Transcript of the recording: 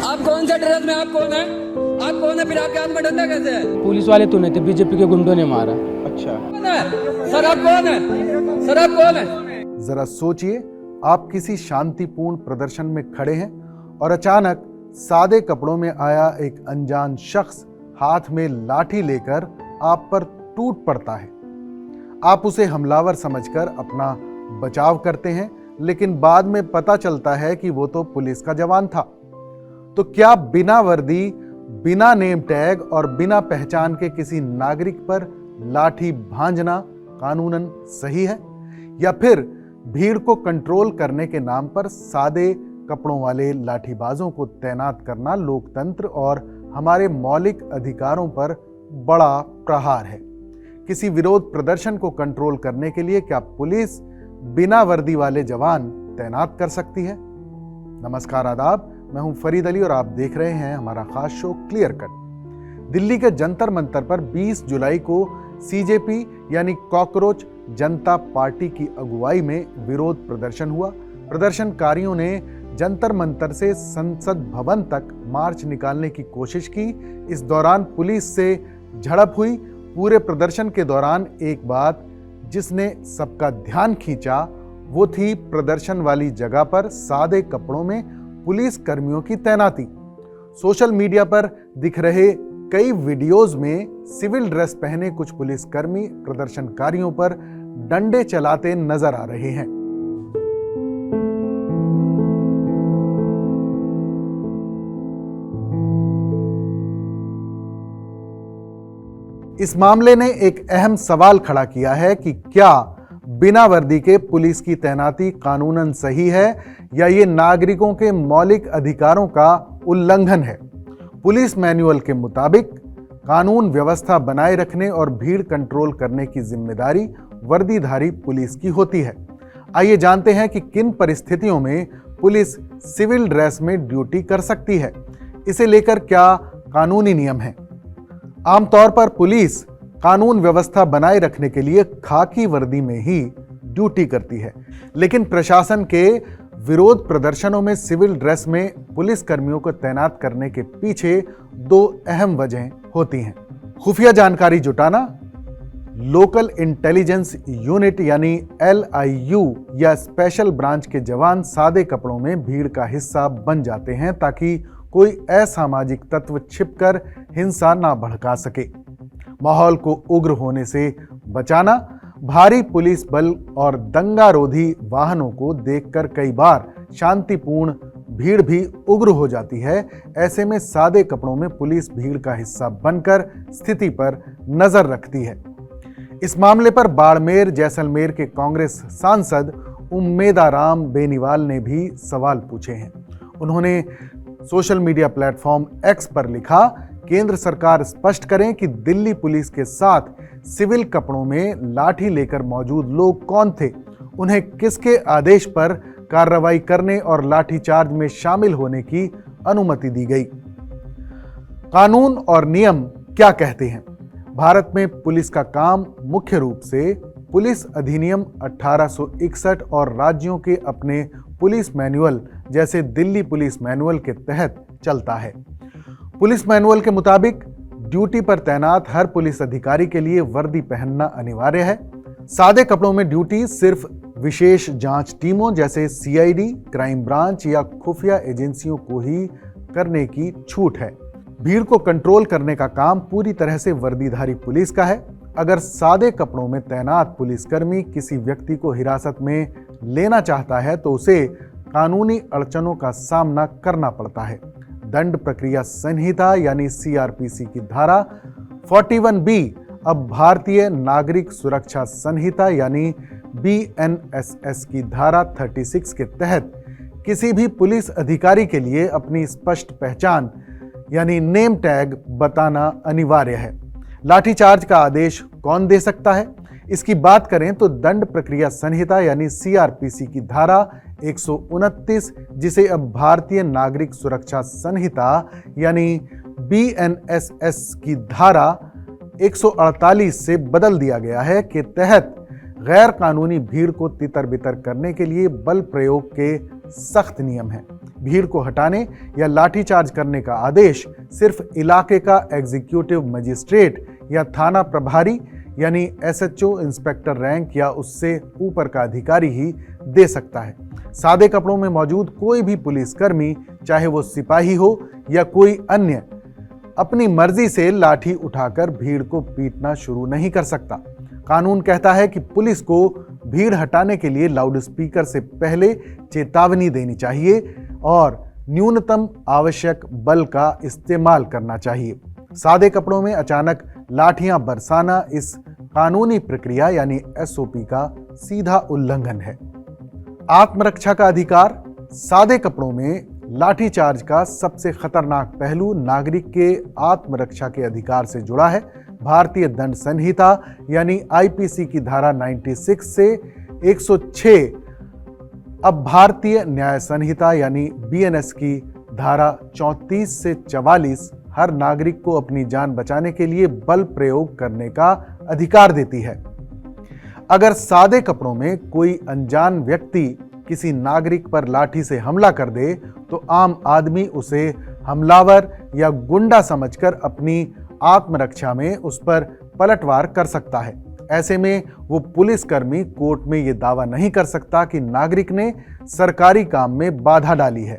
आप कौन सा ड्रेस में, आप कौन है? आप कौन है? फिर आपके हाथ में डंडा कैसे है? पुलिस वाले तो नहीं थे, बीजेपी के गुंडों ने मारा। अच्छा, कौन है? सर आप कौन है? सर आप कौन है? जरा सोचिए, आप किसी शांतिपूर्ण प्रदर्शन में खड़े हैं और अचानक सादे कपड़ों में आया एक अनजान शख्स हाथ में लाठी लेकर आप पर टूट पड़ता है। आप उसे हमलावर समझकर अपना बचाव करते हैं, लेकिन बाद में पता चलता है कि वो तो पुलिस का जवान था। तो क्या बिना वर्दी, बिना नेम टैग और बिना पहचान के किसी नागरिक पर लाठी भांजना कानूनन सही है? या फिर भीड़ को कंट्रोल करने के नाम पर सादे कपड़ों वाले लाठीबाजों को तैनात करना लोकतंत्र और हमारे मौलिक अधिकारों पर बड़ा प्रहार है? किसी विरोध प्रदर्शन को कंट्रोल करने के लिए क्या पुलिस बिना वर्दी वाले जवान तैनात कर सकती है? नमस्कार, आदाब। मैं हूं फरीद अली और आप देख रहे हैं हमारा खास शो क्लियर कट। दिल्ली के जंतर मंतर पर 20 जुलाई को सीजेपी यानी कॉकरोच जनता पार्टी की अगुवाई में विरोध प्रदर्शन हुआ। प्रदर्शनकारियों ने जंतर मंतर से संसद भवन तक मार्च निकालने की कोशिश की। इस दौरान पुलिस से झड़प हुई। पूरे प्रदर्शन के दौरान एक बात जिसने सबका ध्यान खींचा वो थी प्रदर्शन वाली जगह पर सादे कपड़ों में पुलिस कर्मियों की तैनाती। सोशल मीडिया पर दिख रहे कई वीडियोस में सिविल ड्रेस पहने कुछ पुलिसकर्मी प्रदर्शनकारियों पर डंडे चलाते नजर आ रहे हैं। इस मामले ने एक अहम सवाल खड़ा किया है कि क्या बिना वर्दी के पुलिस की तैनाती कानूनन सही है या ये नागरिकों के मौलिक अधिकारों का उल्लंघन है? पुलिस मैनुअल के मुताबिक कानून व्यवस्था बनाए रखने और भीड़ कंट्रोल करने की जिम्मेदारी वर्दीधारी पुलिस की होती है। आइए जानते हैं कि किन परिस्थितियों में पुलिस सिविल ड्रेस में ड्यूटी कर सकती है। इसे लेकर क्या कानूनी नियम है? आमतौर पर पुलिस कानून व्यवस्था बनाए रखने के लिए खाकी वर्दी में ही ड्यूटी करती है, लेकिन प्रशासन के विरोध प्रदर्शनों में सिविल ड्रेस में पुलिस कर्मियों को तैनात करने के पीछे दो अहम वजहें होती हैं। खुफिया जानकारी जुटाना, लोकल इंटेलिजेंस यूनिट यानी LIU या स्पेशल ब्रांच के जवान सादे कपड़ों में भीड़ का हिस्सा बन जाते हैं ताकि कोई असामाजिक तत्व छिपकर हिंसा ना भड़का सके। माहौल को उग्र होने से बचाना, भारी पुलिस बल और दंगारोधी वाहनों को देखकर कई बार शांतिपूर्ण भीड़ भी उग्र हो जाती है। ऐसे में सादे कपड़ों में पुलिस भीड़ का हिस्सा बनकर स्थिति पर नजर रखती है। इस मामले पर बाड़मेर जैसलमेर के कांग्रेस सांसद उम्मेदाराम बेनीवाल ने भी सवाल पूछे हैं। उन्होंने सोशल मीडिया प्लेटफॉर्म X पर लिखा, केंद्र सरकार स्पष्ट करें कि दिल्ली पुलिस के साथ सिविल कपड़ों में लाठी लेकर मौजूद लोग कौन थे, उन्हें किसके आदेश पर कार्रवाई करने और लाठीचार्ज में शामिल होने की अनुमति दी गई। कानून और नियम क्या कहते हैं? भारत में पुलिस का काम मुख्य रूप से पुलिस अधिनियम 1861 और राज्यों के अपने पुलिस मैनुअल जैसे दिल्ली पुलिस मैनुअल के तहत चलता है। पुलिस मैनुअल के मुताबिक ड्यूटी पर तैनात हर पुलिस अधिकारी के लिए वर्दी पहनना अनिवार्य है। सादे कपड़ों में ड्यूटी सिर्फ विशेष जांच टीमों जैसे CID, क्राइम ब्रांच या खुफिया एजेंसियों को ही करने की छूट है। भीड़ को कंट्रोल करने का काम पूरी तरह से वर्दीधारी पुलिस का है। अगर सादे कपड़ों में तैनात पुलिसकर्मी किसी व्यक्ति को हिरासत में लेना चाहता है तो उसे कानूनी अड़चनों का सामना करना पड़ता है। दंड प्रक्रिया संहिता यानी CRPC की धारा 41B अब भारतीय नागरिक सुरक्षा संहिता यानी BNSS की धारा 36 के तहत किसी भी पुलिस अधिकारी के लिए अपनी स्पष्ट पहचान यानी नेम टैग बताना अनिवार्य है। लाठीचार्ज का आदेश कौन दे सकता है? इसकी बात करें तो दंड प्रक्रिया संहिता यानी CRPC की धारा 129, जिसे अब भारतीय नागरिक सुरक्षा संहिता यानी BNSS की धारा 148 से बदल दिया गया है, के तहत गैर कानूनी भीड़ को तितर बितर करने के लिए बल प्रयोग के सख्त नियम हैं। भीड़ को हटाने या लाठीचार्ज करने का आदेश सिर्फ इलाके का एग्जीक्यूटिव मजिस्ट्रेट या थाना प्रभारी यानी एसएचओ, इंस्पेक्टर रैंक या उससे ऊपर का अधिकारी ही दे सकता है। सादे कपड़ों में मौजूद कोई भी पुलिसकर्मी, चाहे वो सिपाही हो या कोई अन्य, अपनी मर्जी से लाठी उठाकर भीड़ को पीटना शुरू नहीं कर सकता। कानून कहता है कि पुलिस को भीड़ हटाने के लिए लाउडस्पीकर से पहले चेतावनी देनी चाहिए और न्यूनतम आवश्यक बल का इस्तेमाल करना चाहिए। सादे कपड़ों में अचानक लाठियां बरसाना इस कानूनी प्रक्रिया यानी एसओपी का सीधा उल्लंघन है। आत्मरक्षा का अधिकार। सादे कपड़ों में लाठीचार्ज का सबसे खतरनाक पहलू नागरिक के आत्मरक्षा के अधिकार से जुड़ा है। भारतीय दंड संहिता यानी आईपीसी की धारा 96 से 106, अब भारतीय न्याय संहिता यानी बीएनएस की धारा 34 से 44 हर नागरिक को अपनी जान बचाने के लिए बल प्रयोग करने का अधिकार देती है। अगर सादे कपड़ों में कोई अनजान व्यक्ति किसी नागरिक पर लाठी से हमला कर दे तो आम आदमी उसे हमलावर या गुंडा समझकर अपनी आत्मरक्षा में उस पर पलटवार कर सकता है। ऐसे में वो पुलिसकर्मी कोर्ट में ये दावा नहीं कर सकता कि नागरिक ने सरकारी काम में बाधा डाली है।